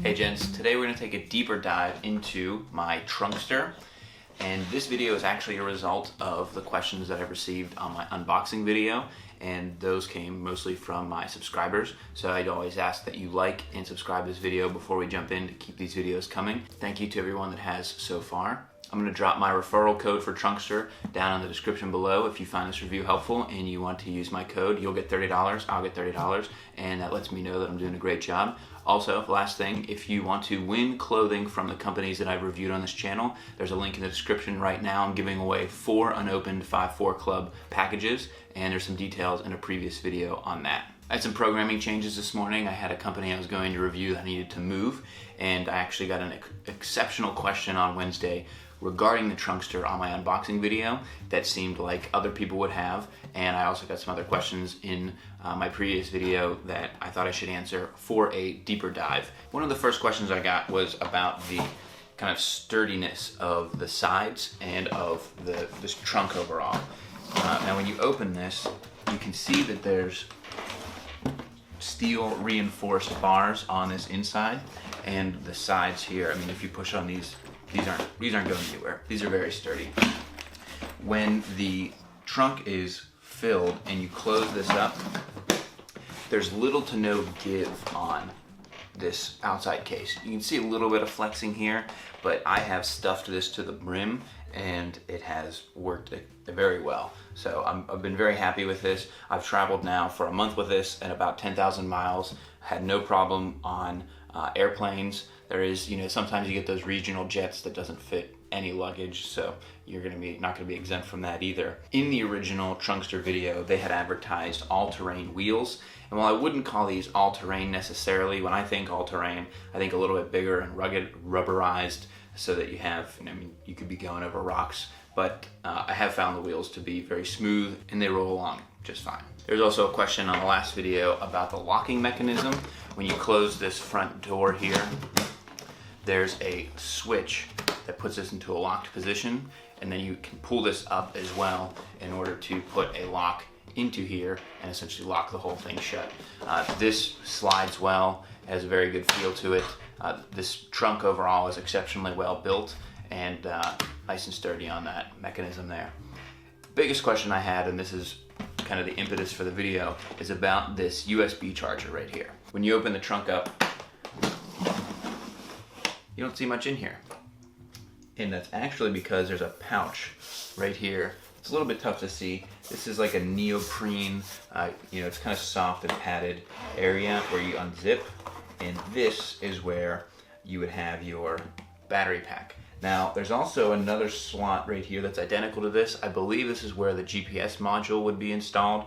Hey gents, today we're going to take a deeper dive into my Trunkster, and this video is actually a result of the questions that I've received on my unboxing video, and those came mostly from my subscribers. So I'd always ask that you like and subscribe this video before we jump in to keep these videos coming. Thank you to everyone that has so far. I'm going to drop my referral code for Trunkster down in the description below. If you find this review helpful and you want to use my code, you'll get $30, I'll get $30, and that lets me know that I'm doing a great job. Also, last thing, if you want to win clothing from the companies that I've reviewed on this channel, there's a link in the description right now. I'm giving away 4 unopened 5-4 Club packages, and there's some details in a previous video on that. I had some programming changes this morning. I had a company I was going to review that needed to move, and I actually got an exceptional question on Wednesday regarding the Trunkster on my unboxing video that seemed like other people would have, and I also got some other questions in my previous video that I thought I should answer for a deeper dive. One of the first questions I got was about the kind of sturdiness of the sides and of this trunk overall. Now when you open this, you can see that there's steel reinforced bars on this inside, and the sides here, I mean, if you push on these aren't going anywhere. These are very sturdy. When the trunk is filled and you close this up, there's little to no give on this outside case. You can see a little bit of flexing here, but I have stuffed this to the brim and it has worked very well. So I've been very happy with this. I've traveled now for a month with this and about 10,000 miles. Had no problem on airplanes. There is, sometimes you get those regional jets that doesn't fit any luggage, so you're not gonna be exempt from that either. In the original Trunkster video, they had advertised all-terrain wheels, and while I wouldn't call these all-terrain necessarily, when I think all-terrain, I think a little bit bigger and rugged, rubberized, so that you have, you could be going over rocks, but I have found the wheels to be very smooth and they roll along just fine. There's also a question on the last video about the locking mechanism. When you close this front door here, there's a switch that puts this into a locked position, and then you can pull this up as well in order to put a lock into here and essentially lock the whole thing shut. This slides well, has a very good feel to it. This trunk overall is exceptionally well built and nice and sturdy on that mechanism there. Biggest question I had, and this is kind of the impetus for the video, is about this USB charger right here. When you open the trunk up, you don't see much in here. And that's actually because there's a pouch right here. It's a little bit tough to see. This is like a neoprene, it's kind of soft and padded area where you unzip. And this is where you would have your battery pack. Now, there's also another slot right here that's identical to this. I believe this is where the GPS module would be installed.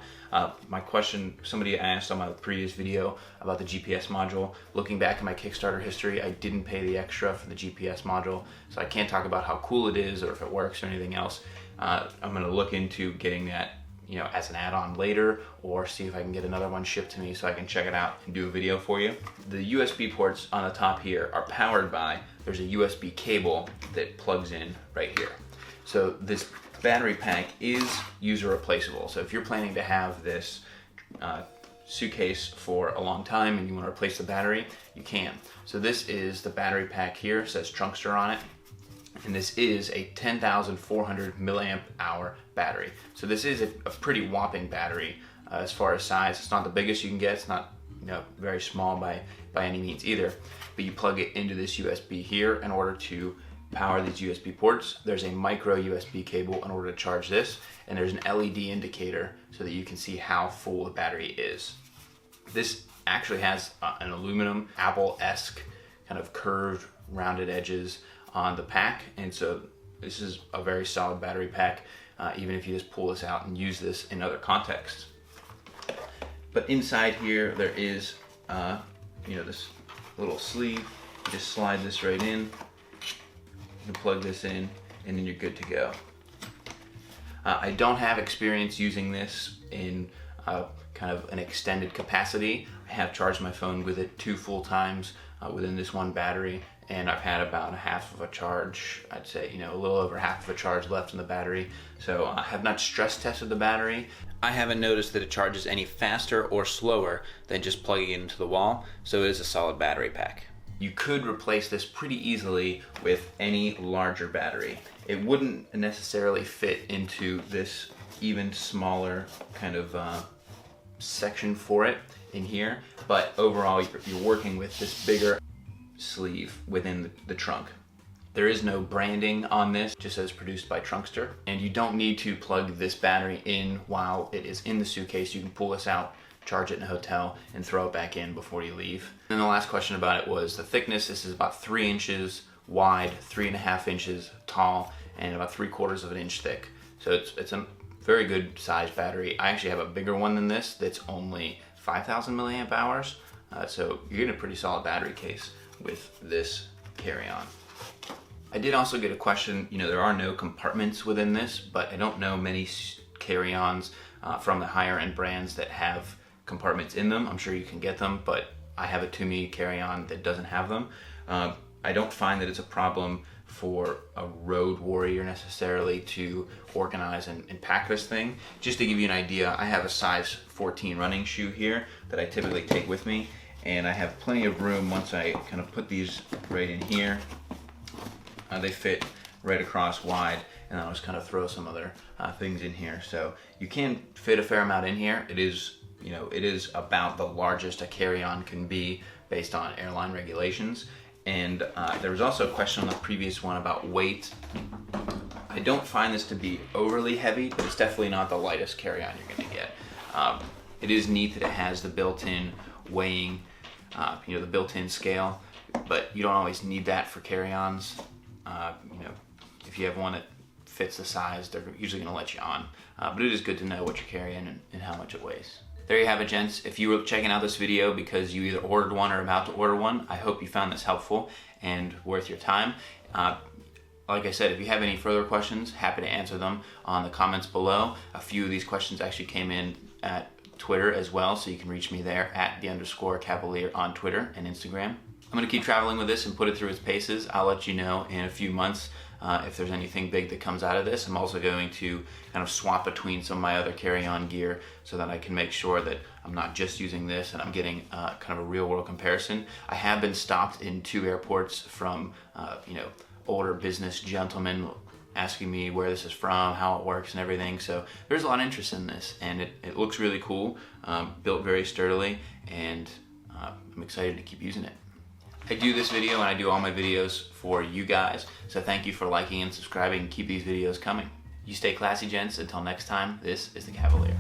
My question, somebody asked on my previous video about the GPS module. Looking back at my Kickstarter history, I didn't pay the extra for the GPS module, so I can't talk about how cool it is or if it works or anything else. I'm gonna look into getting that as an add-on later, or see if I can get another one shipped to me so I can check it out and do a video for you. The USB ports on the top here are powered by, there's a USB cable that plugs in right here. So this battery pack is user replaceable. So if you're planning to have this suitcase for a long time and you want to replace the battery, you can. So this is the battery pack here, it says Trunkster on it. And this is a 10,400 milliamp hour battery. So this is a pretty whopping battery as far as size. It's not the biggest you can get. It's not very small by any means either. But you plug it into this USB here in order to power these USB ports. There's a micro USB cable in order to charge this, and there's an LED indicator so that you can see how full the battery is. This actually has an aluminum Apple-esque kind of curved rounded edges on the pack, and so this is a very solid battery pack, even if you just pull this out and use this in other contexts. But inside here there is this little sleeve. You just slide this right in, you plug this in, and then you're good to go. I don't have experience using this in kind of an extended capacity. I have charged my phone with it 2 full times within this one battery, and I've had about a half of a charge, I'd say, a little over half of a charge left in the battery. So I have not stress tested the battery. I haven't noticed that it charges any faster or slower than just plugging it into the wall, so it is a solid battery pack. you could replace this pretty easily with any larger battery. It wouldn't necessarily fit into this even smaller kind of section for it in here, but overall you're working with this bigger sleeve within the trunk. There is no branding on this, just says produced by Trunkster, and you don't need to plug this battery in while it is in the suitcase. You can pull this out, charge it in a hotel, and throw it back in before you leave. And the last question about it was the thickness. This is about 3 inches wide, 3.5 inches tall, and about 3/4 of an inch thick. So it's a very good size battery. I actually have a bigger one than this that's only 5,000 milliamp hours. So you're getting a pretty solid battery case with this carry-on. I did also get a question, there are no compartments within this, but I don't know many carry-ons from the higher end brands that have compartments in them. I'm sure you can get them, but I have a Tumi carry-on that doesn't have them. I don't find that it's a problem for a road warrior necessarily to organize and pack this thing. Just to give you an idea, I have a size 14 running shoe here that I typically take with me, and I have plenty of room once I kind of put these right in here. They fit right across wide, and I'll just kind of throw some other things in here. So you can fit a fair amount in here. It is, it is about the largest a carry-on can be based on airline regulations. And there was also a question on the previous one about weight. I don't find this to be overly heavy, but it's definitely not the lightest carry-on you're going to get. It is neat that it has the built-in weighing, the built-in scale, but you don't always need that for carry-ons. If you have one that fits the size, they're usually going to let you on. But it is good to know what you're carrying and how much it weighs. There you have it, gents. If you were checking out this video because you either ordered one or about to order one, I hope you found this helpful and worth your time. Like I said, if you have any further questions, happy to answer them on the comments below. A few of these questions actually came in at Twitter as well, so you can reach me there at @_Cavalier on Twitter and Instagram. I'm going to keep traveling with this and put it through its paces. I'll let you know in a few months if there's anything big that comes out of this. I'm also going to kind of swap between some of my other carry-on gear so that I can make sure that I'm not just using this and I'm getting kind of a real-world comparison. I have been stopped in 2 airports from older business gentlemen asking me where this is from, how it works and everything. So there's a lot of interest in this, and it looks really cool, built very sturdily, and I'm excited to keep using it. I do this video and I do all my videos for you guys, so thank you for liking and subscribing and keep these videos coming. You stay classy, gents. Until next time, this is the Cavalier.